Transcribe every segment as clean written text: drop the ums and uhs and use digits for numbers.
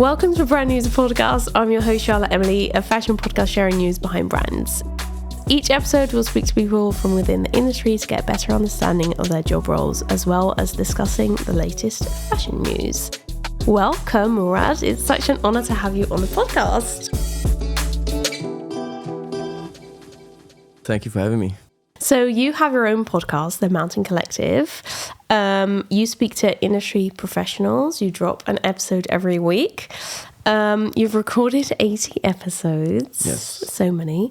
Welcome to Brand News Podcast. I'm your host, Charlotte Emily, a fashion podcast sharing news behind brands. Each episode will speak to people from within the industry to get a better understanding of their job roles, as well as discussing the latest fashion news. Welcome, Mourad. It's such an honor to have you on the podcast. Thank you for having me. So you have your own podcast, The Mountain Collective. You speak to industry professionals. You drop an episode every week. You've recorded 80 episodes. Yes. So many.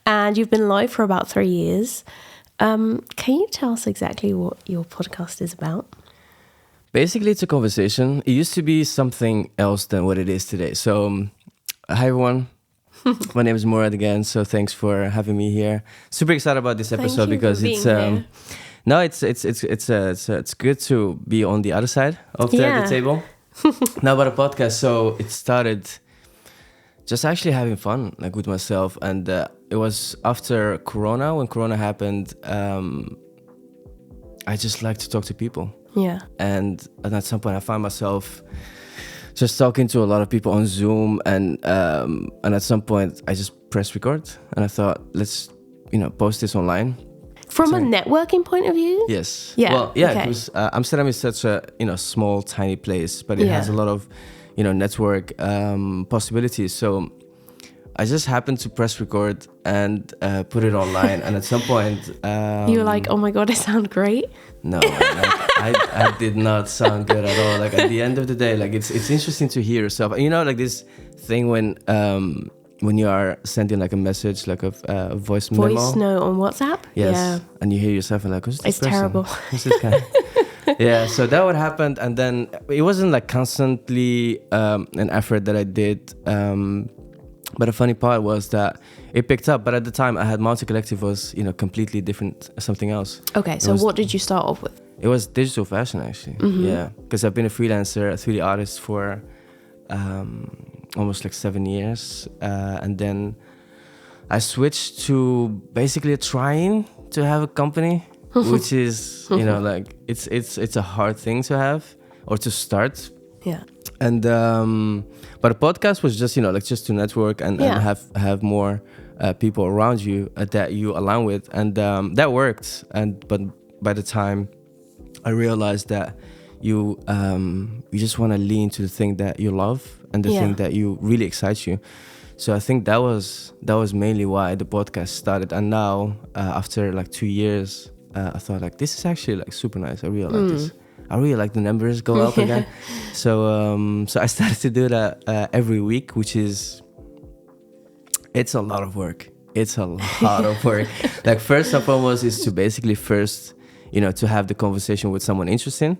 And you've been live for about 3 years. Can you tell us exactly what your podcast is about? Basically, it's a conversation. It used to be something else than what it is today. So, hi everyone. My name is Mourad again. So thanks for having me here. Super excited about this episode because it's no, it's good to be on the other side of the table. Now about a podcast. So it started just actually having fun, like with myself, and it was after Corona. When Corona happened, I just like to talk to people. Yeah. And at some point, I found myself just talking to a lot of people on Zoom, and at some point, I just pressed record, and I thought, let's post this online. From a networking point of view? Yes. Yeah. Well, yeah. Okay. Because Amsterdam is such a small, tiny place, but it has a lot of network possibilities. So I just happened to press record and put it online, and at some point, you were like, "Oh my god, I sound great." No, I did not sound good at all. Like at the end of the day, like it's interesting to hear yourself. Like this thing when you are sending like a message, like a voice memo. Voice note on WhatsApp? Yes. Yeah. And you hear yourself and like, who's this It's person? terrible. Who's this guy? Yeah, so that would happen. And then it wasn't like constantly an effort that I did. But the funny part was that it picked up. But at the time I had Mountain Collective was, completely different, something else. Okay, so what did you start off with? It was digital fashion actually. Mm-hmm. Yeah, because I've been a freelancer, a 3D artist for almost like 7 years, and then I switched to basically trying to have a company, which is like it's a hard thing to have or to start. Yeah. And but a podcast was just just to network and have more people around you that you align with, and that worked. But by the time I realized that you just want to lean to the thing that you love and the thing that you really excites you. So I think that was mainly why the podcast started. And now after like 2 years, I thought like this is actually like super nice. I really like this. I really like the numbers go up again. So I started to do that every week, which is it's a lot of work. It's a lot of work. Like first and foremost is to basically to have the conversation with someone interesting.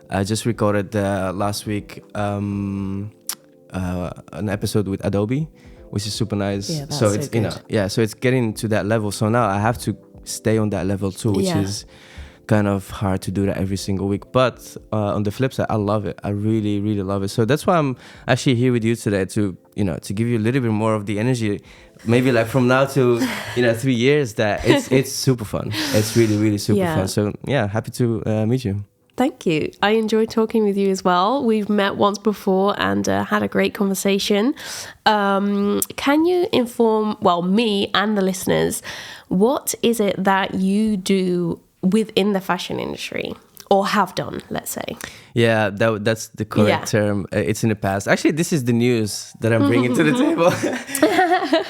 I just recorded last week an episode with Adobe, which is super nice. Yeah, that's so it's good. So it's getting to that level. So now I have to stay on that level too, which is kind of hard to do that every single week. But on the flip side, I love it. I really, really love it. So that's why I'm actually here with you today to give you a little bit more of the energy. Maybe like from now to 3 years, that it's super fun. It's really, really super fun. So yeah, happy to meet you. Thank you. I enjoyed talking with you as well. We've met once before and had a great conversation. Can you inform, me and the listeners, what is it that you do within the fashion industry? Or have done, let's say. Yeah, that's the correct term. It's in the past. Actually, this is the news that I'm bringing to the table.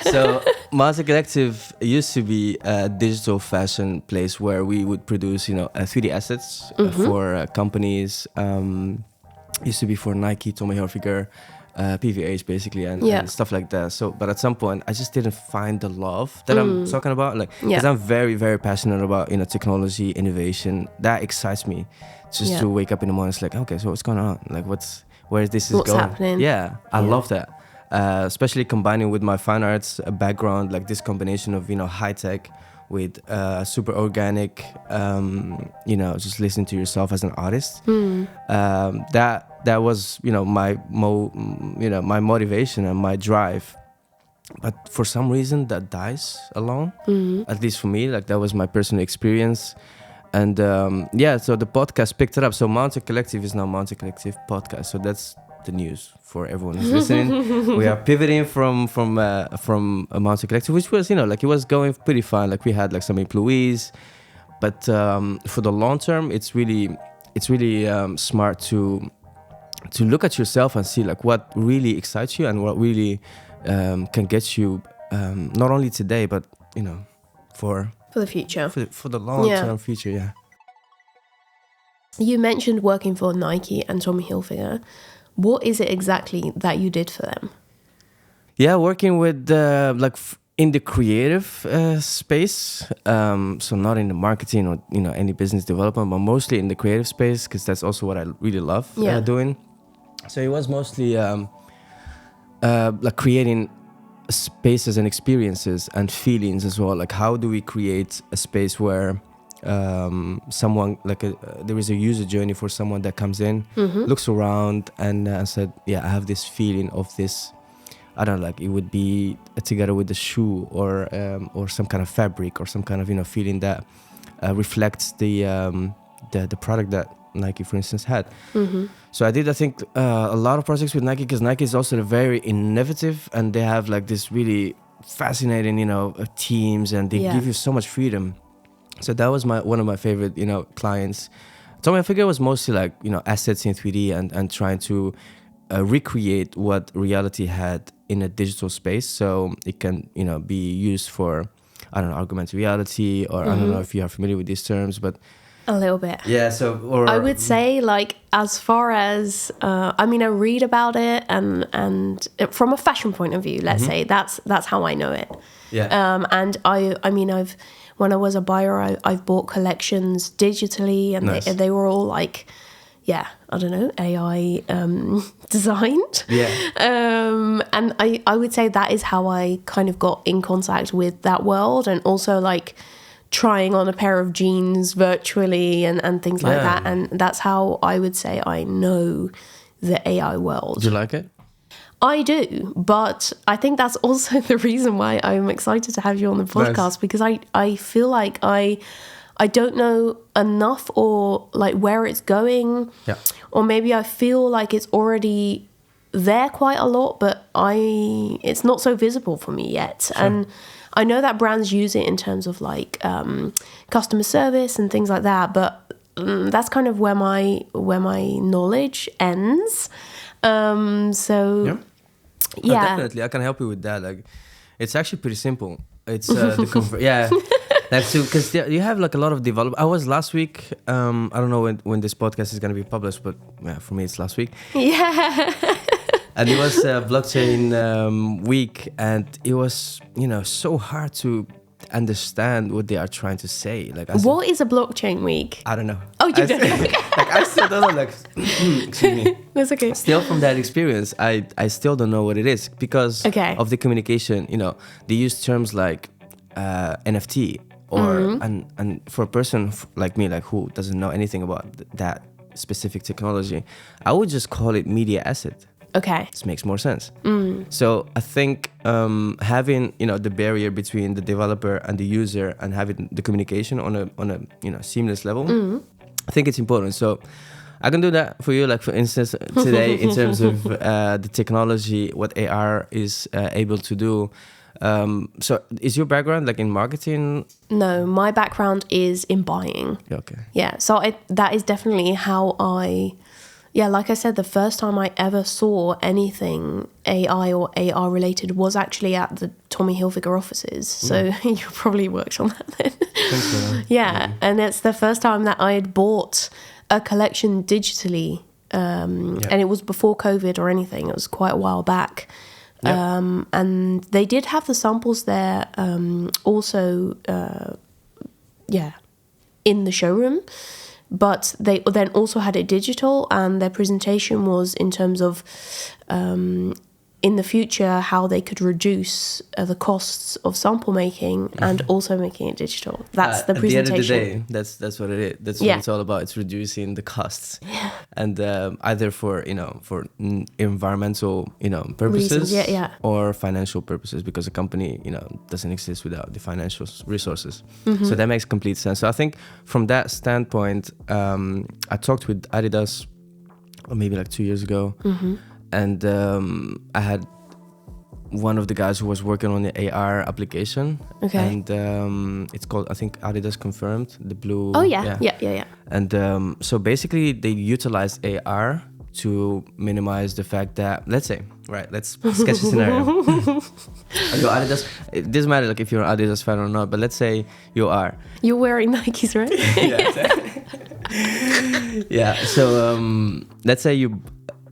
So, Mountain Collective used to be a digital fashion place where we would produce, 3D assets for companies. Used to be for Nike, Tommy Hilfiger, PVH basically, and stuff like that. So, but at some point, I just didn't find the love that I'm talking about, because I'm very, very passionate about technology, innovation. That excites me. Just to wake up in the morning, it's like, okay, so what's going on? Like, where is this what's going? Happening? Yeah, I love that. Especially combining with my fine arts background, like this combination of high tech with super organic, just listening to yourself as an artist. That was my motivation and my drive. But for some reason that dies alone. At least for me, like that was my personal experience. And so the podcast picked it up. So Mountain Collective is now Mountain Collective Podcast. So that's the news for everyone who's listening. We are pivoting from a Mountain Collective, which was, like, it was going pretty fine. Like, we had like some employees, but for the long term, it's really smart to look at yourself and see like what really excites you and what really can get you not only today, but for the future, for the long term future. Yeah. You mentioned working for Nike and Tommy Hilfiger. What is it exactly that you did for them? Yeah, working with in the creative space. So not in the marketing or any business development, but mostly in the creative space, because that's also what I really love doing. So it was mostly like creating spaces and experiences and feelings as well. Like, how do we create a space where someone there is a user journey for someone that comes in, looks around and said, I have this feeling of this, I don't know, like it would be together with the shoe or some kind of fabric or some kind of feeling that reflects the product that Nike, for instance, had. So I did, I think, a lot of projects with Nike, because Nike is also very innovative, and they have like this really fascinating teams, and they give you so much freedom. So that was one of my favorite, clients. Tommy Hilfiger was mostly like, assets in 3D and trying to recreate what reality had in a digital space. So it can, be used for, I don't know, augmented reality, or I don't know if you are familiar with these terms, but a little bit. Yeah. So, I would say, like, as far as I read about it, and from a fashion point of view, let's say that's how I know it. Yeah. And I've when I was a buyer, I've bought collections digitally, and nice. they were all like, I don't know, AI designed. Yeah. And I would say that is how I kind of got in contact with that world, and also like trying on a pair of jeans virtually and things like that. And that's how I would say I know the AI world. Do you like it? I do, but I think that's also the reason why I'm excited to have you on the podcast. Nice. Because I feel like I don't know enough, or like where it's going, or maybe I feel like it's already there quite a lot, but it's not so visible for me yet. Sure. And I know that brands use it in terms of like customer service and things like that, but that's kind of where my knowledge ends. Definitely, I can help you with that. Like, it's actually pretty simple. It's because you have like a lot of development. I was last week. I don't know when this podcast is going to be published, but for me it's last week. Yeah. And it was blockchain week, and it was so hard to understand what they are trying to say. Like, what is a blockchain week? I don't know. Oh, you don't know. Like, I still don't know. Like, excuse me. That's okay. Still from that experience, I still don't know what it is, because of the communication. They use terms like NFT, or and for a person like me, like who doesn't know anything about that specific technology, I would just call it media asset. Okay. This makes more sense. So I think having the barrier between the developer and the user, and having the communication on a seamless level, I think it's important. So I can do that for you. Like, for instance, today, in terms of the technology, what AR is able to do. So is your background like in marketing? No, my background is in buying. Okay. Yeah. So that is definitely how like I said, the first time I ever saw anything AI or AR related was actually at the Tommy Hilfiger offices. So you probably worked on that then. Thanks for that. Yeah. And it's the first time that I had bought a collection digitally. And it was before COVID or anything. It was quite a while back. And they did have the samples there also, in the showroom. But they then also had it digital, and their presentation was in terms of in the future how they could reduce the costs of sample making and also making it digital. That's the presentation. At the end of the day, that's what it is. That's what it's all about. It's reducing the costs, and either for environmental purposes, reasons, or financial purposes, because a company doesn't exist without the financial resources. So that makes complete sense. So I think from that standpoint, I talked with Adidas or maybe like 2 years ago. And I had one of the guys who was working on the AR application. Okay. And it's called, I think, Adidas Confirmed, the blue. Oh, yeah. And so basically they utilized AR to minimize the fact that, let's say, right, let's sketch a scenario. You're Adidas, it doesn't matter like if you're an Adidas fan or not, but let's say you are. You're wearing Nikes, right? Yeah. So let's say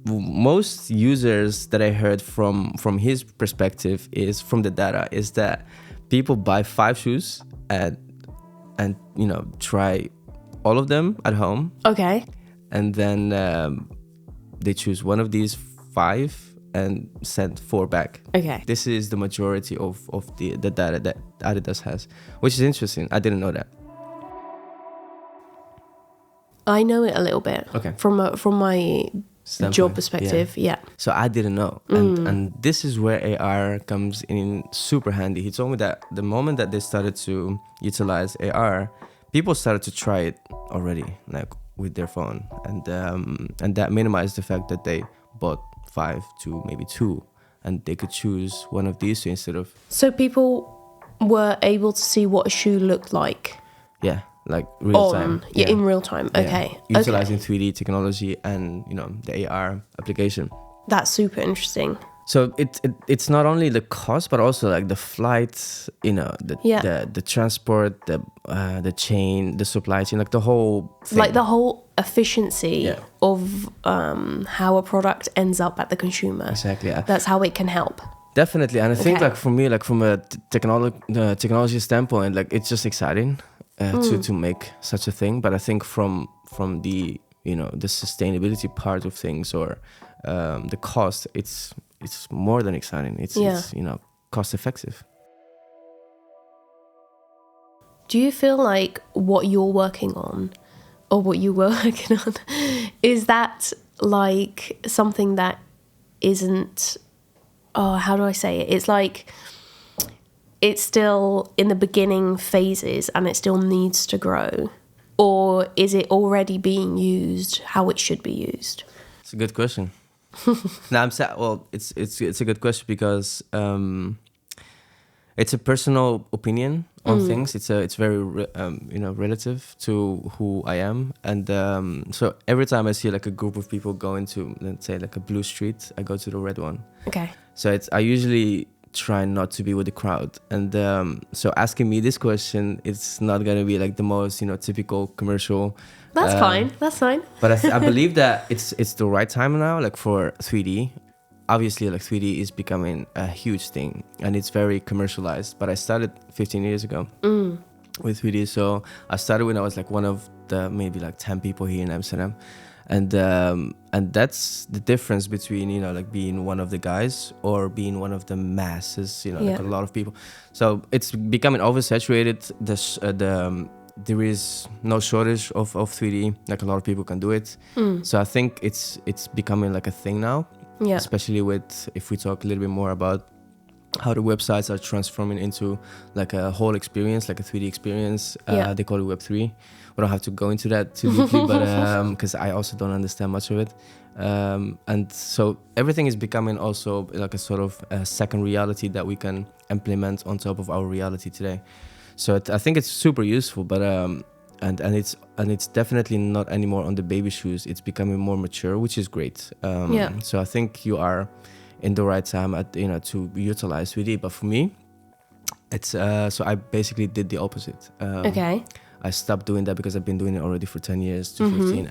most users that I heard from his perspective is from the data is that people buy 5 shoes and try all of them at home. Okay. And then they choose one of these 5 and send 4 back. Okay. This is the majority of the data that Adidas has, which is interesting. I didn't know that. I know it a little bit. Okay. From my Standpoint. job perspective, yeah. So I didn't know. And this is where AR comes in super handy. He told me that the moment that they started to utilize AR, people started to try it already, like with their phone. And that minimized the fact that they bought 5 to maybe 2, and they could choose one of these two instead of... So people were able to see what a shoe looked like? Yeah, like real time. Yeah, in real time. Yeah. Okay. Utilizing 3D technology and, the AR application. That's super interesting. So it's not only the cost, but also like the flights, the transport, the chain, the supply chain, like the whole thing. Like the whole efficiency of how a product ends up at the consumer. Exactly. Yeah. That's how it can help. Definitely. And I think like for me, like from a technology standpoint, like it's just exciting to make such a thing. But I think from the, the sustainability part of things or the cost, it's more than exciting. It's cost effective. Do you feel like what you're working on or what you were working on, is that like something that isn't, how do I say it? It's like it's still in the beginning phases and it still needs to grow? Or is it already being used how it should be used? It's a good question. No, I'm sad. Well, it's a good question because it's a personal opinion on things. It's very relative to who I am, and so every time I see like a group of people going to, let's say, like a blue street, I go to the red one. Okay. So I usually try not to be with the crowd, and so asking me this question, it's not gonna be like the most typical commercial. That's fine. That's fine. But I believe that it's the right time now, like for 3D. Obviously, like 3D is becoming a huge thing, and it's very commercialized. But I started 15 years ago with 3D. So I started when I was like one of the maybe like 10 people here in Amsterdam, and that's the difference between like being one of the guys or being one of the masses. Like a lot of people. So it's becoming oversaturated. There is no shortage of 3D. Like a lot of people can do it. So I think it's becoming like a thing now. Yeah. Especially if we talk a little bit more about how the websites are transforming into like a whole experience, like a 3D experience. They call it Web3. We don't have to go into that too deeply, but because I also don't understand much of it. And so everything is becoming also like a sort of a second reality that we can implement on top of our reality today. So I think it's super useful, but and it's definitely not anymore on the baby shoes. It's becoming more mature, which is great. So I think you are in the right time at to utilize 3D. But for me, it's so I basically did the opposite. Okay. I stopped doing that because I've been doing it already for 10 years to 15,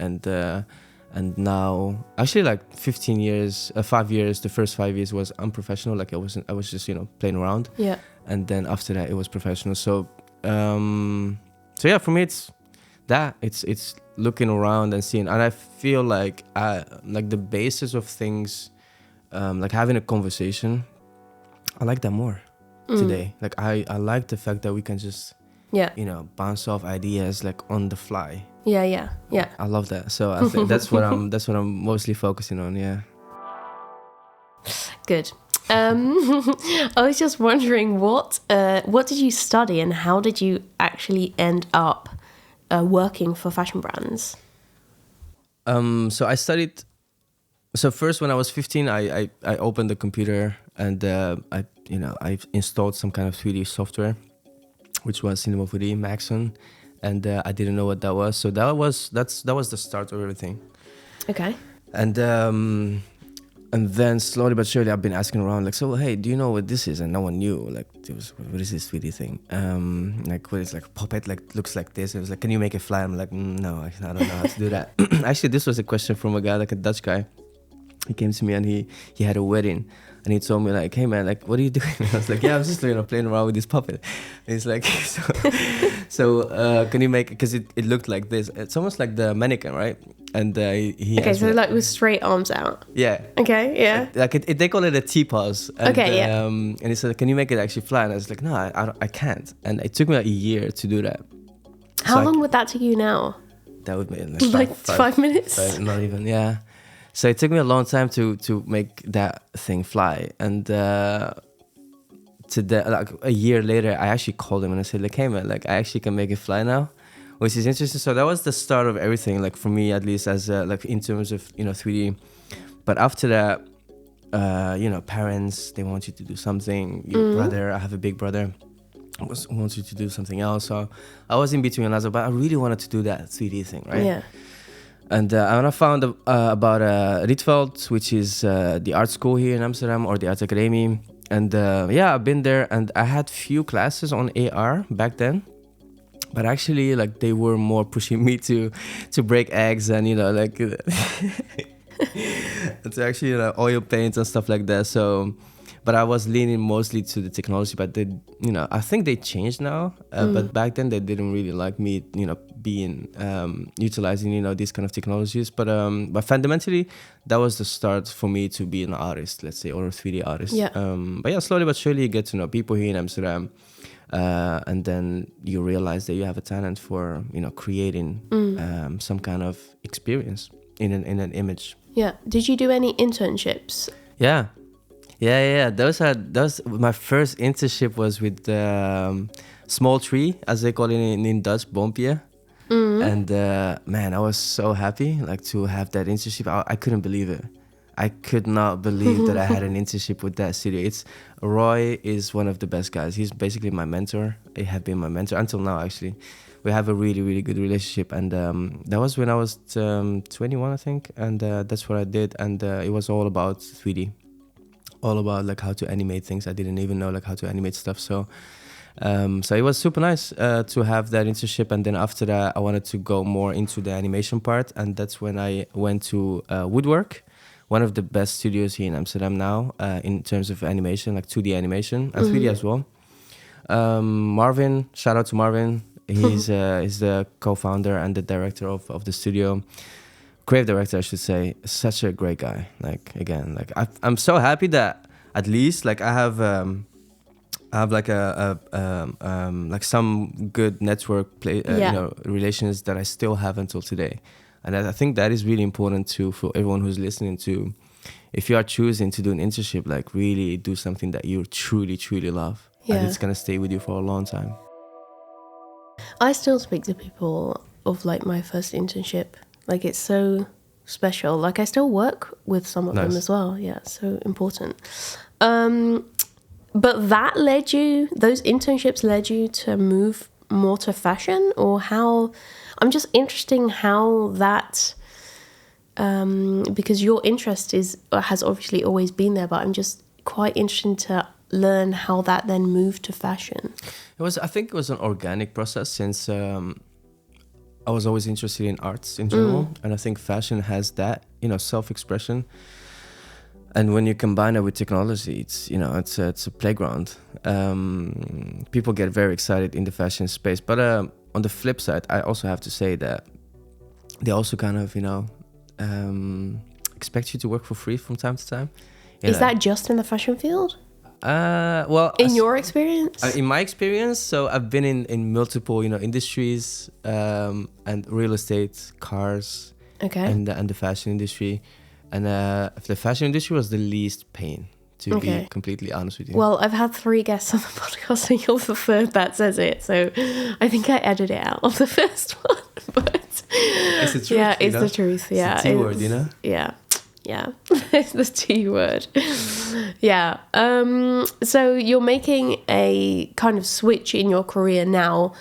and now actually like 15 years, 5 years. The first 5 years was unprofessional. Like I was just playing around. Yeah. And then after that, it was professional. So yeah, for me, it's looking around and seeing, and I feel like like the basis of things, like having a conversation, I like that more today. Like I like the fact that we can just bounce off ideas like on the fly. Yeah. I love that. So I think that's what I'm mostly focusing on. Yeah. Good. I was just wondering what did you study and how did you actually end up working for fashion brands? So I studied So first, when I was 15, I opened the computer and I installed some kind of 3D software, which was Cinema 4D, Maxon, and I didn't know what that was. So that was the start of everything. Okay. And then slowly but surely, I've been asking around, like, so hey, do you know what this is? And no one knew. Like, what is this 3D thing? Like, what is like a puppet? Like, looks like this. It was like, can you make it fly? I'm like, no, I don't know how to do that. Actually, this was a question from a guy, like a Dutch guy. He came to me and he had a wedding. And he told me like, hey man, like, what are you doing? And I was like, yeah, I'm just playing around with this puppet. And he's like, so can you make it? Because it looked like this. It's almost like the mannequin, right? And he okay, so like with straight arms out. Yeah. Okay, yeah. Like they call it a T-pose. Okay, yeah. And he said, can you make it actually fly? And I was like, no, I can't. And it took me like a year to do that. How long would that take you now? That would be like 5 minutes? Not even, yeah. So it took me a long time to make that thing fly. And like a year later, I actually called him and I said, like, hey man, like I actually can make it fly now, which is interesting. So that was the start of everything, like for me at least, as like in terms of 3D. But after that, parents, they want you to do something. Your brother, I have a big brother, wants you to do something else. So I was in between, but I really wanted to do that 3D thing, right? Yeah. And I found about Rietveld, which is the art school here in Amsterdam, or the Art Academy. And I've been there, and I had few classes on AR back then. But actually, like, they were more pushing me to break eggs and, like, to actually oil paint and stuff like that. So, but I was leaning mostly to the technology. But they, I think they changed now. But back then they didn't really like me, being utilizing these kind of technologies. But fundamentally, that was the start for me to be an artist, let's say, or a 3D artist. Yeah. But yeah, slowly but surely you get to know people here in Amsterdam. And then you realize that you have a talent for creating some kind of experience in an image. Yeah. Did you do any internships? Yeah. Those my first internship was with Small Tree, as they call it in Dutch, Boompje. And man, I was so happy like to have that internship. I couldn't believe it. I could not believe that I had an internship with that studio. Roy is one of the best guys. He's basically my mentor. He had been my mentor until now, actually. We have a really, really good relationship. And that was when I was 21, I think. And that's what I did. And it was all about 3D. All about like how to animate things. I didn't even know like how to animate stuff. So it was super nice to have that internship. And then after that, I wanted to go more into the animation part. And that's when I went to Woodwork, one of the best studios here in Amsterdam now in terms of animation, like 2D animation and 3D as well. Marvin, shout out to Marvin. He's the co-founder and the director of the studio. Creative director, I should say. Such a great guy. Like, again, like I'm so happy that at least like I have like like some good network relations that I still have until today. And I think that is really important too for everyone who's listening to. If you are choosing to do an internship, like really do something that you truly, truly love. Yeah. And it's going to stay with you for a long time. I still speak to people of like my first internship. Like it's so special. Like I still work with some of them as well. Yeah, so important. But those internships led you to move more to fashion, or how? I'm just interested how that, because your interest has obviously always been there, but I'm just quite interested to learn how that then moved to fashion. I think it was an organic process, since I was always interested in arts in general, and I think fashion has that, self-expression. And when you combine it with technology, it's a playground. People get very excited in the fashion space, but on the flip side, I also have to say that they also kind of expect you to work for free from time to time. Is that just in the fashion field? Well, in your experience? In my experience, so I've been in multiple industries, and real estate, cars, and the fashion industry. And the fashion industry was the least pain, to be completely honest with you. Well, I've had 3 guests on the podcast, and you're the third that says it. So I think I edited it out of the first one. But it's the truth. Yeah, it's the truth. Yeah, it's a T-word, Yeah. Yeah, the T word. Yeah. So you're making a kind of switch in your career now.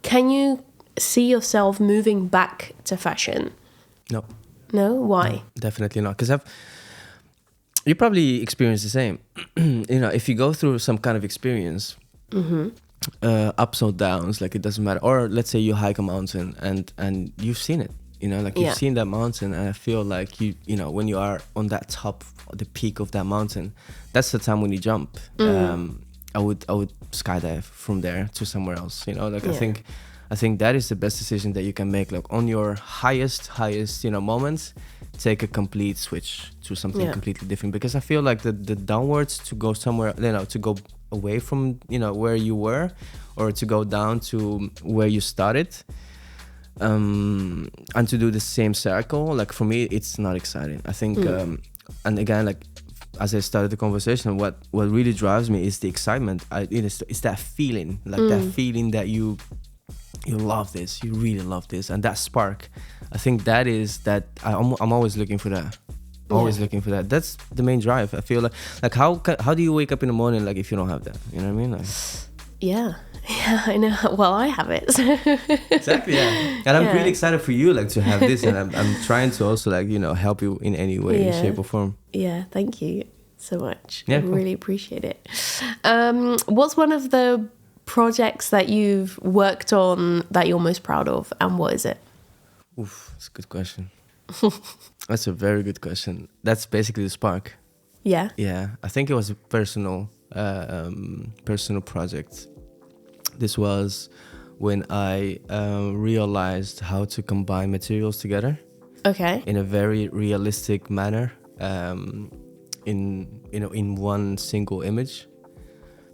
Can you see yourself moving back to fashion? No. No? Why? No, definitely not. Because you probably experience the same. If you go through some kind of experience, ups or downs, like it doesn't matter. Or let's say you hike a mountain and you've seen it. You've seen that mountain, and I feel like when you are on that top, the peak of that mountain, that's the time when you jump. I would skydive from there to somewhere else. I think that is the best decision that you can make. Like on your highest moments, take a complete switch to something completely different. Because I feel like the downwards to go somewhere, to go away from where you were, or to go down to where you started. And to do the same circle, like for me, it's not exciting. I think, and again, like as I started the conversation, what really drives me is the excitement. It's that feeling, that feeling that you love this, you really love this, and that spark. I think that is that. I'm always looking for that. Always looking for that. That's the main drive. I feel like how do you wake up in the morning like if you don't have that? You know what I mean? Yeah, I know. Well, I have it. Exactly, yeah. And I'm really excited for you, like, to have this, and I'm trying to also, like, help you in any way, shape or form. Yeah, thank you so much. Yeah, I really appreciate it. What's one of the projects that you've worked on that you're most proud of, and what is it? Oof, that's a good question. That's a very good question. That's basically the spark. Yeah. Yeah, I think it was a personal project. This was when I realized how to combine materials together. Okay. In a very realistic manner, in one single image.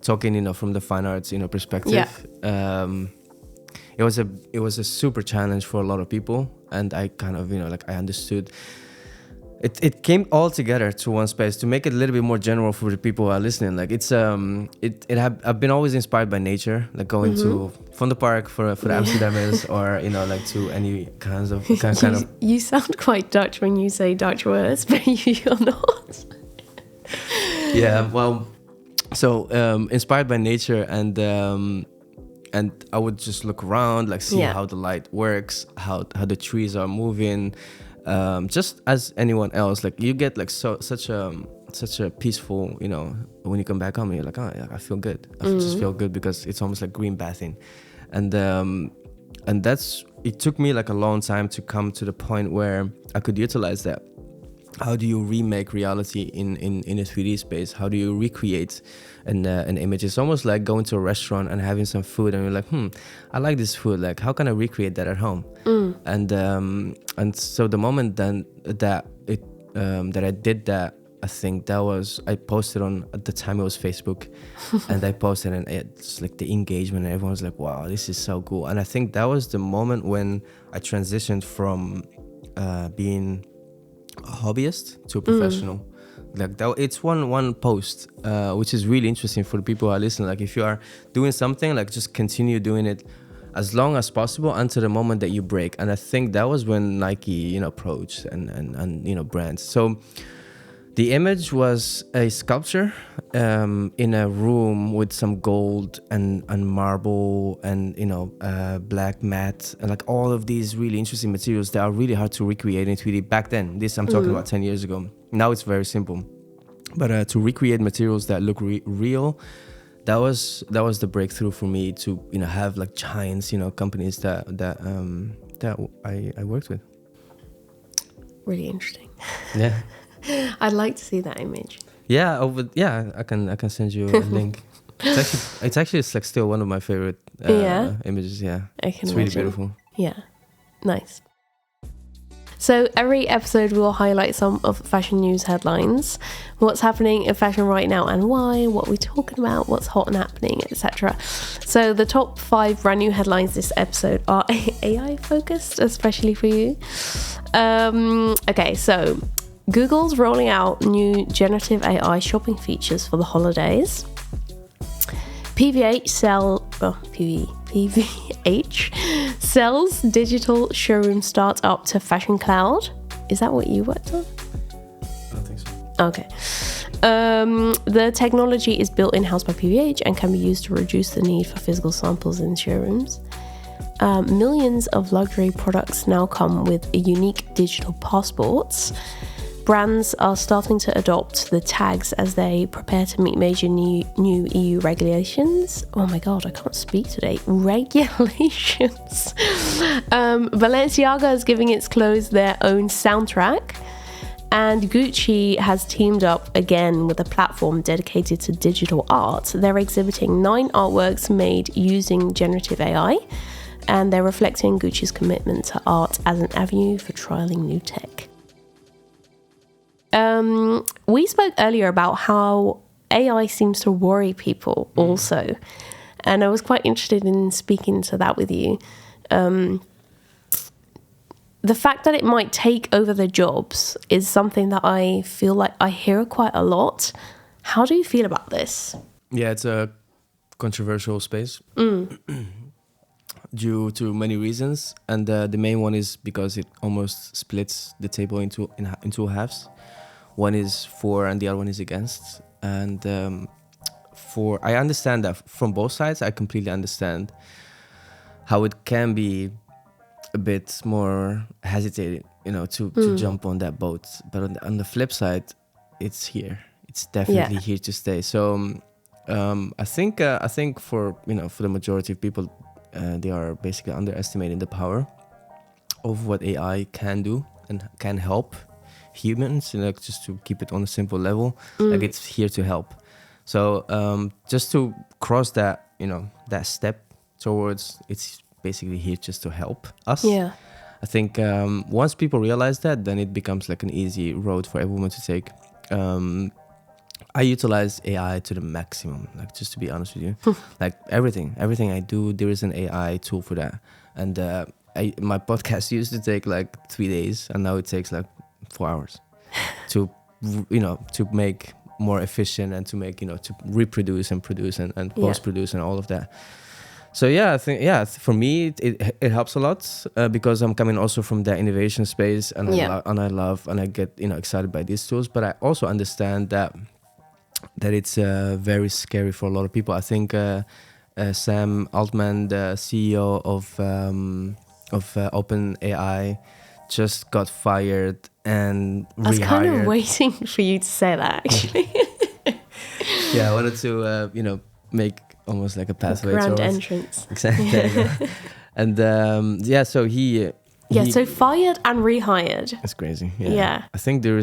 Talking, from the fine arts, perspective. Yeah. It was a super challenge for a lot of people, and I kind of, I understood. It came all together to one space to make it a little bit more general for the people who are listening. Like I've been always inspired by nature, like going to from the park for the Amsterdammers, or like to any kinds of kind of. You sound quite Dutch when you say Dutch words, but you're not. Yeah, well, so inspired by nature, and I would just look around, like see how the light works, how the trees are moving. Just as anyone else, like you get like such a peaceful, when you come back home, you're like, oh, I feel good. I just feel good because it's almost like green bathing, and it took me like a long time to come to the point where I could utilize that. How do you remake reality in a 3D space? How do you recreate an image? It's almost like going to a restaurant and having some food, and you're like, I like this food. Like, how can I recreate that at home? And so the moment then that I did that, I think I posted at the time it was Facebook, and I posted, and it's like the engagement, and everyone was like, wow, this is so cool. And I think that was the moment when I transitioned from being a hobbyist to a professional. Like that, it's one post, which is really interesting for the people who are listening. Like if you are doing something, like just continue doing it as long as possible until the moment that you break. And I think that was when Nike, approached and brands. So the image was a sculpture in a room with some gold and marble and black matte and like all of these really interesting materials that are really hard to recreate in 3D back then. This I'm talking about 10 years ago. Now it's very simple, but to recreate materials that look real, that was the breakthrough for me to have like giants, companies that I worked with. Really interesting. Yeah. I'd like to see that image. Yeah, I can send you a link. It's actually like still one of my favorite images. Yeah, it's really beautiful. Yeah, nice. So every episode we'll highlight some of fashion news headlines, what's happening in fashion right now and why, what we're talking about, what's hot and happening, etc. So the top 5 brand new headlines this episode are AI focused, especially for you. Okay, so Google's rolling out new generative AI shopping features for the holidays. PVH sells digital showroom startup to Fashion Cloud. Is that what you worked on? Okay. The technology is built in-house by PVH and can be used to reduce the need for physical samples in showrooms. Millions of luxury products now come with unique digital passports. Brands are starting to adopt the tags as they prepare to meet major new EU regulations. Oh my god, I can't speak today. Regulations. Balenciaga is giving its clothes their own soundtrack. And Gucci has teamed up again with a platform dedicated to digital art. They're exhibiting 9 artworks made using generative AI, and they're reflecting Gucci's commitment to art as an avenue for trialing new tech. We spoke earlier about how AI seems to worry people also, and I was quite interested in speaking to that with you. The fact that it might take over the jobs is something that I feel like I hear quite a lot. How do you feel about this? Yeah, it's a controversial space due to many reasons, and the main one is because it almost splits the table into halves. One is for and the other one is against. And I understand that from both sides. I completely understand how it can be a bit more hesitating, to jump on that boat. But on the flip side, it's here. It's definitely here to stay. So I think for the majority of people, they are basically underestimating the power of what AI can do and can help humans. Just to keep it on a simple level, like it's here to help. So just to cross that, that step towards it's basically here just to help us. Yeah. I think once people realize that, then it becomes like an easy road for everyone to take. I utilize AI to the maximum, like just to be honest with you. Like everything I do, there is an AI tool for that. And my podcast used to take like 3 days, and now it takes like 4 hours to make more efficient and to make, to reproduce and produce and post-produce and all of that. So I think for me it helps a lot because I'm coming also from the innovation space, and I love and I get excited by these tools. But I also understand that it's very scary for a lot of people. I think Sam Altman, the CEO of OpenAI, just got fired and rehired. I was kind of waiting for you to say that, actually. Yeah, I wanted to make almost like a pathway grand towards entrance. Exactly. And so he so fired and rehired. It's crazy. Yeah. I think there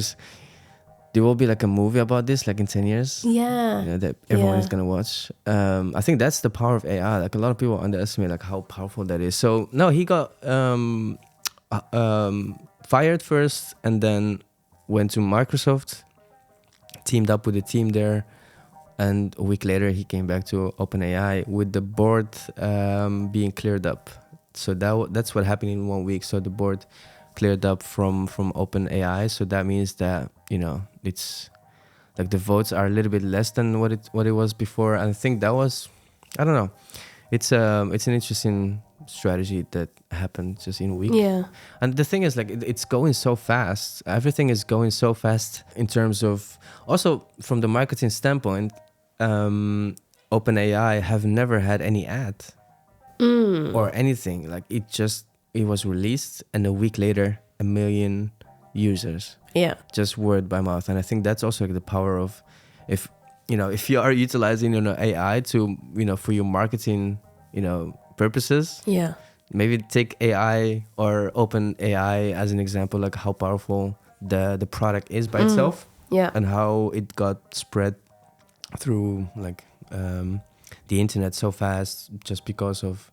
will be like a movie about this like in 10 years. Yeah. That everyone is gonna watch. I think that's the power of AI. Like a lot of people underestimate like how powerful that is. So no, he got fired first and then went to Microsoft, teamed up with the team there. And a week later, he came back to OpenAI with the board being cleared up. So that's what happened in 1 week. So the board cleared up from OpenAI. So that means that it's like the votes are a little bit less than what it was before. And I think that was, I don't know, it's an interesting strategy that happened just in a week. Yeah. And the thing is, like, it's going so fast. Everything is going so fast in terms of also from the marketing standpoint. OpenAI have never had any ad or anything. Like it was released, and a week later, 1 million users. Yeah. Just word by mouth. And I think that's also like the power of if you are utilizing AI to for your marketing purposes. Yeah. Maybe take AI or OpenAI as an example, like how powerful the product is by itself. Yeah. And how it got spread through like the internet so fast just because of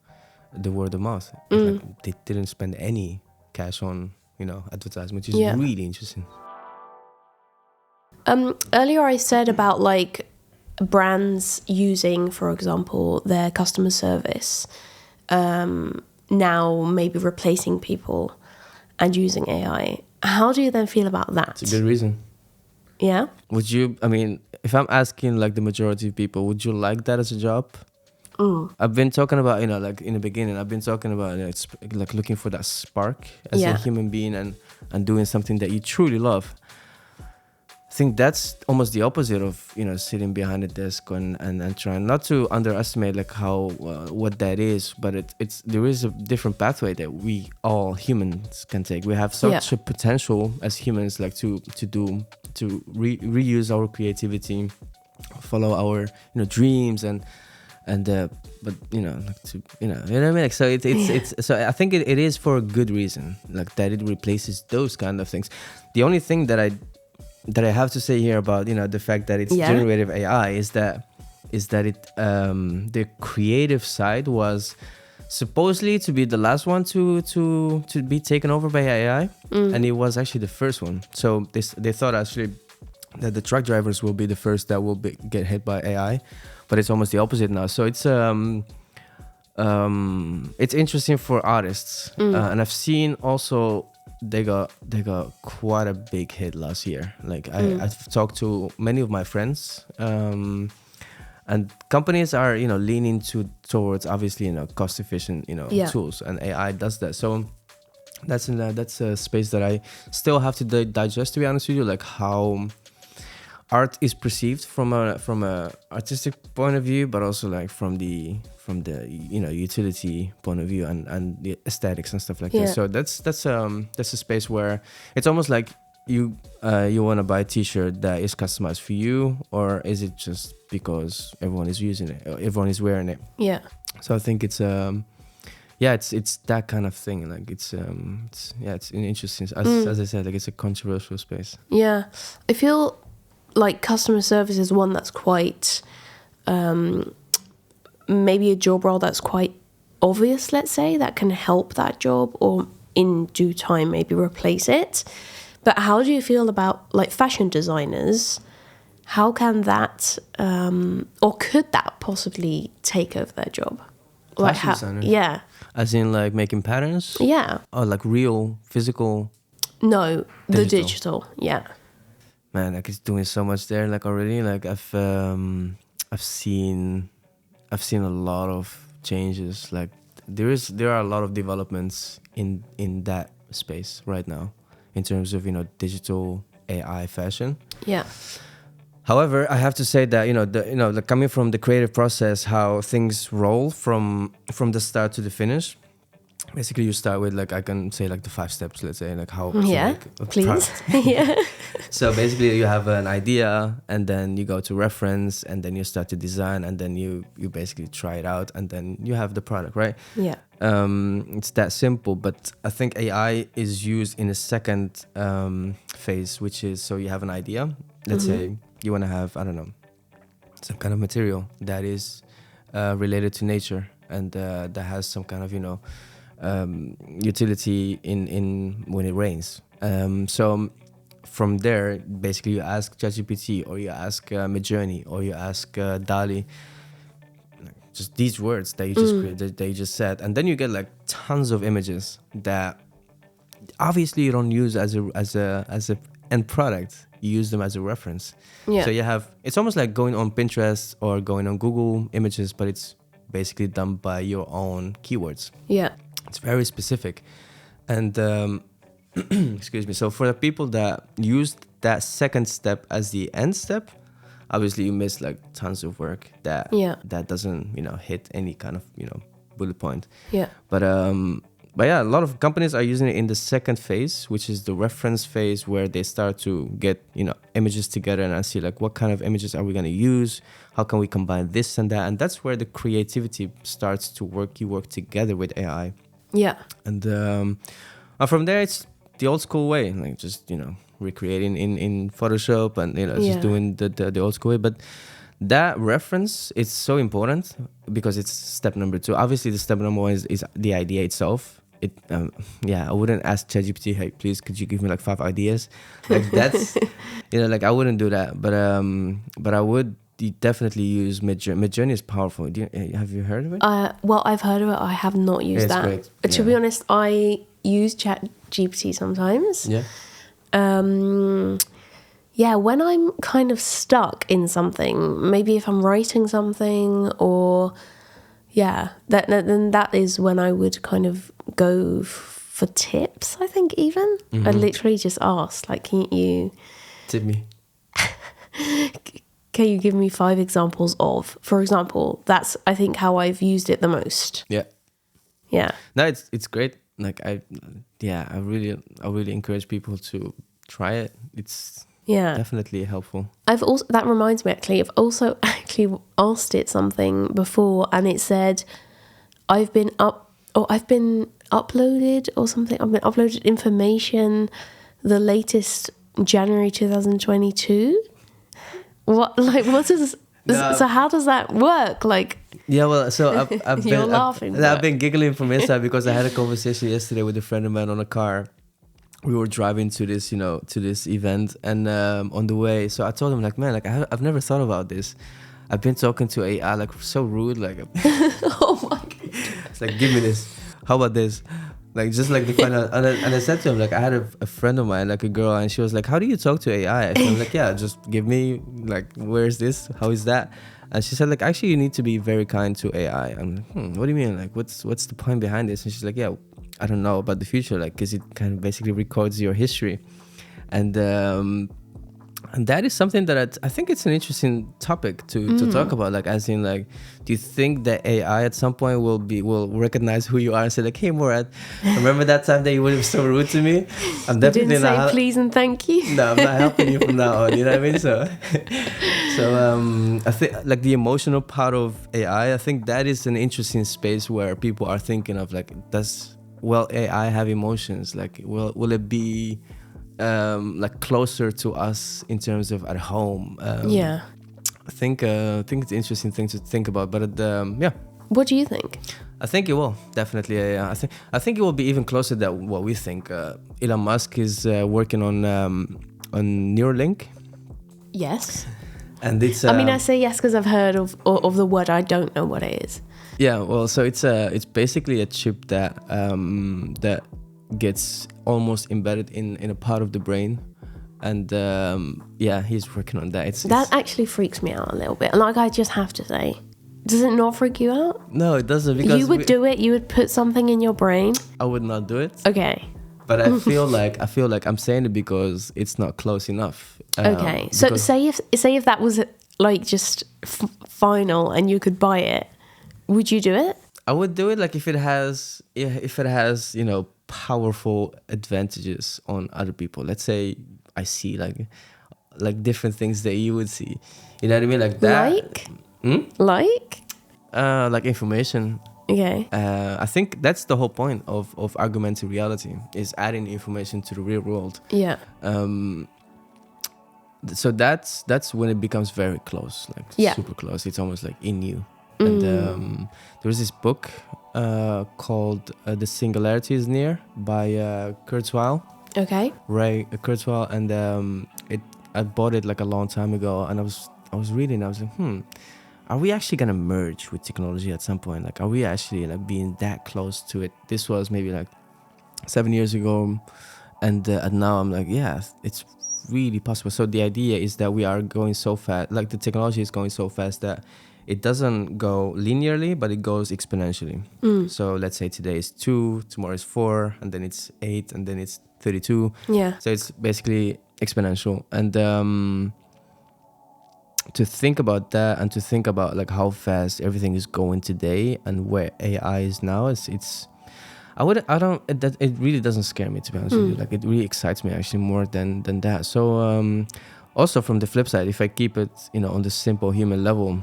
the word of mouth. Like, they didn't spend any cash on advertisement, which is really interesting. Earlier I said about like brands using, for example, their customer service now maybe replacing people and using AI. How do you then feel about that? It's a good reason. Yeah. Would you, if I'm asking like the majority of people, would you like that as a job? I've been talking about, like in the beginning, I've been talking about it's like looking for that spark as a human being and doing something that you truly love. I think that's almost the opposite of, you know, sitting behind a desk and trying not to underestimate like how what that is, but it's there is a different pathway that we all humans can take. We have such a potential as humans, like to reuse our creativity, follow our, you know, dreams and but you know, like to, you know what I mean, like, so it's so I think it is for a good reason, like that it replaces those kind of things. The only thing that I have to say here about, you know, the fact that it's generative AI is that it the creative side was supposedly to be the last one to be taken over by AI, and it was actually the first one. So they thought actually that the truck drivers will be the first that will get hit by AI, but it's almost the opposite now. So it's interesting for artists, and I've seen also they got quite a big hit last year. Like I've talked to many of my friends, and companies are, you know, leaning towards obviously, you know, cost efficient, you know, tools, and AI does that. So that's a space that I still have to digest, to be honest with you, like how art is perceived from a artistic point of view, but also like from the you know, utility point of view and the aesthetics and stuff like that. So that's a space where it's almost like you want to buy a t-shirt that is customized for you, or is it just because everyone is using it, or everyone is wearing it? So I think it's it's that kind of thing. Like it's interesting, as I said, like it's a controversial space. I feel like customer service is one that's quite maybe a job role that's quite obvious, let's say, that can help that job or in due time maybe replace it. But how do you feel about like fashion designers? How can that or could that possibly take over their job? Fashion designers? As in like making patterns? Or like real physical? No, the digital. Man, like it's doing so much there. Like already, like I've seen a lot of changes. Like there are a lot of developments in that space right now, in terms of, you know, digital AI fashion. However, I have to say that, you know, the coming from the creative process, how things roll from the start to the finish. Basically, you start with, like, I can say like the 5 steps, let's say, like how to make a please. So basically, you have an idea, and then you go to reference, and then you start to design, and then you basically try it out, and then you have the product, right? It's that simple. But I think AI is used in a second phase, which is, so you have an idea. Let's say you want to have, I don't know, some kind of material that is related to nature, and that has some kind of, you know, utility in when it rains. So from there, basically, you ask ChatGPT, or you ask Midjourney, or you ask DALI, just these words that you just created, that you just said, and then you get like tons of images that obviously you don't use as a end product. You use them as a reference. So you have, it's almost like going on Pinterest or going on Google Images, but it's basically done by your own keywords. It's very specific. And excuse me. So for the people that used that second step as the end step, obviously you miss like tons of work that doesn't, you know, hit any kind of, you know, bullet point. But yeah, a lot of companies are using it in the second phase, which is the reference phase, where they start to get, you know, images together and I see like, what kind of images are we going to use? How can we combine this and that? And that's where the creativity starts to work. You work together with AI. And from there, it's the old school way, like just, you know, recreating in Photoshop and, you know, just doing the old school way. But that reference is so important because it's step number 2. Obviously, the step number 1 is the idea itself. I wouldn't ask ChatGPT, hey, please, could you give me like 5 ideas? Like that's, you know, like I wouldn't do that. But I would definitely use Midjourney. Midjourney is powerful. Have you heard of it? Well, I've heard of it. I have not used that. Great. To be honest, I use ChatGPT sometimes. When I'm kind of stuck in something, maybe if I'm writing something or then that is when I would kind of go for tips, I think even. I literally just ask, like, can you tip me? Can you give me 5 examples of, for example, that's, I think, how I've used it the most. Yeah. Yeah. No, it's great. Like I really encourage people to try it. It's definitely helpful. That reminds me, actually, I've also actually asked it something before, and it said, I've been uploaded or something. I've been uploaded information, the latest January 2022. What does? No. So how does that work? Like, yeah, well, so you're laughing. I've been giggling from inside because I had a conversation yesterday with a friend of mine on a car. We were driving to this, to this event, and on the way, so I told him, like, man, like I've never thought about this. I've been talking to AI, like, so rude, like. Oh my God. It's like, give me this. How about this? Like, just like the final. And I said to him, like, I had a friend of mine, like a girl, and she was like, how do you talk to AI? So I'm like, yeah, just give me, like, where's this? How is that? And she said, like, actually, you need to be very kind to AI. I'm like, what do you mean? Like, what's the point behind this? And she's like, yeah, I don't know about the future, like, because it kind of basically records your history. And that is something that I think it's an interesting topic to talk about. Like, as in, like, do you think that AI at some point will recognize who you are and say, like, hey, Mourad, remember that time that you were so rude to me? I'm definitely you didn't say please and thank you. No, I'm not helping you from now on. You know what I mean? So I think, like, the emotional part of AI, I think that is an interesting space where people are thinking of, like, will AI have emotions? Like, will it be like closer to us in terms of at home? I think it's an interesting thing to think about, but yeah. What do you think? I think it will definitely. Yeah. I think it will be even closer than what we think. Elon Musk is working on Neuralink. Yes. And it's. I mean, I say yes because I've heard of the word. I don't know what it is. Yeah, well, so it's basically a chip that gets almost embedded in a part of the brain, and he's working on that. That actually freaks me out a little bit. Like, I just have to say, does it not freak you out? No, it doesn't. Because you would do it. You would put something in your brain. I would not do it. Okay. But I feel like I'm saying it because it's not close enough. Okay, so say if that was like just final and you could buy it, would you do it? I would do it, like, if it has powerful advantages on other people. Let's say I see like different things that you would see. You know what I mean? Like that. Like information. Okay. I think that's the whole point of augmented reality, is adding information to the real world. Yeah. So that's when it becomes very close, like super close. It's almost like in you. And there was this book called The Singularity is Near by Kurzweil. Okay. Ray Kurzweil, and I bought it like a long time ago, and I was reading. I was like, are we actually gonna merge with technology at some point? Like, are we actually like being that close to it? This was maybe like 7 years ago, and now I'm like, yeah, it's really possible. So the idea is that we are going so fast, like the technology is going so fast that it doesn't go linearly, but it goes exponentially. So let's say today is 2, tomorrow is 4, and then it's 8, and then it's 32. Yeah. So it's basically exponential. And to think about that, and to think about like how fast everything is going today and where AI is now, it really doesn't scare me, to be honest with you. Like, it really excites me actually more than that. So also from the flip side, if I keep it, on the simple human level,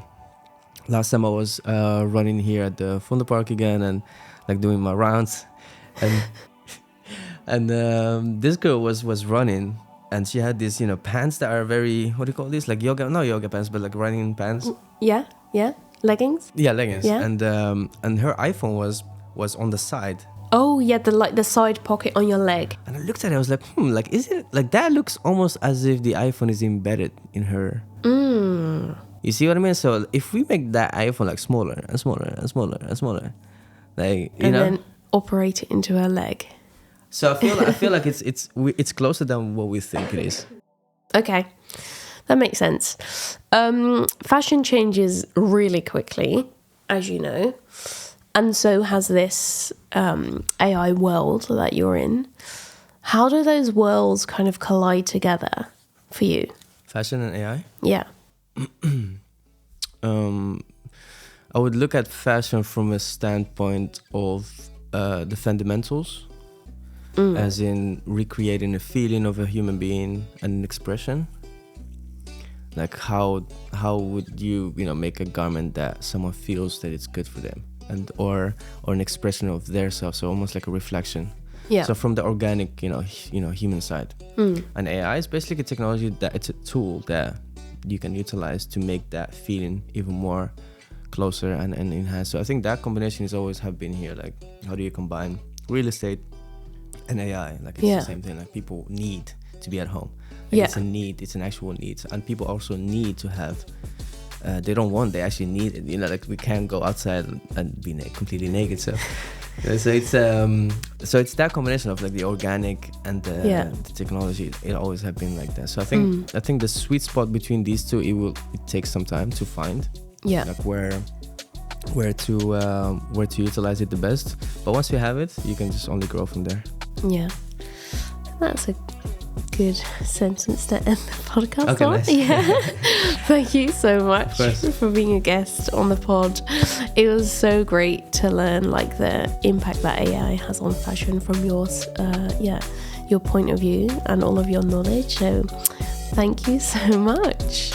last time I was running here at the Vondelpark again and like doing my rounds, and this girl was running, and she had these pants that are very, what do you call these, like not yoga pants, but like running pants. Yeah, leggings. Yeah, leggings. Yeah. And her iPhone was on the side. Oh yeah, the side pocket on your leg. And I looked at it, I was like, like, is it like that? Looks almost as if the iPhone is embedded in her. You see what I mean? So if we make that iPhone like smaller and smaller and smaller and smaller, like and then operate it into her leg. So I feel like it's closer than what we think it is. Okay, that makes sense. Fashion changes really quickly, as you know, and so has this AI world that you're in. How do those worlds kind of collide together for you? Fashion and AI? Yeah. I would look at fashion from a standpoint of the fundamentals, as in recreating a feeling of a human being and an expression. Like how would you make a garment that someone feels that it's good for them, and or an expression of their self, so almost like a reflection. Yeah. So from the organic, human side. And AI is basically a technology that it's a tool that you can utilize to make that feeling even more closer and enhanced. So I think that combination is always have been here. Like, how do you combine real estate and AI? Like, it's the same thing. Like, people need to be at home. Like, it's a need. It's an actual need. And people also need to have. They don't want. They actually need it. Like, we can't go outside and be completely naked. So. So it's that combination of like the organic and the technology. It always have been like that. So I think the sweet spot between these two, it takes some time to find. Yeah. Like where to utilize it the best. But once you have it, you can just only grow from there. Yeah. That's a good sentence to end the podcast on. Nice. Yeah. Thank you so much for being a guest on the pod. It was so great to learn like the impact that AI has on fashion from your point of view and all of your knowledge. So thank you so much.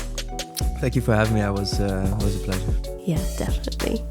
Thank you for having me. It was a pleasure. Yeah, definitely.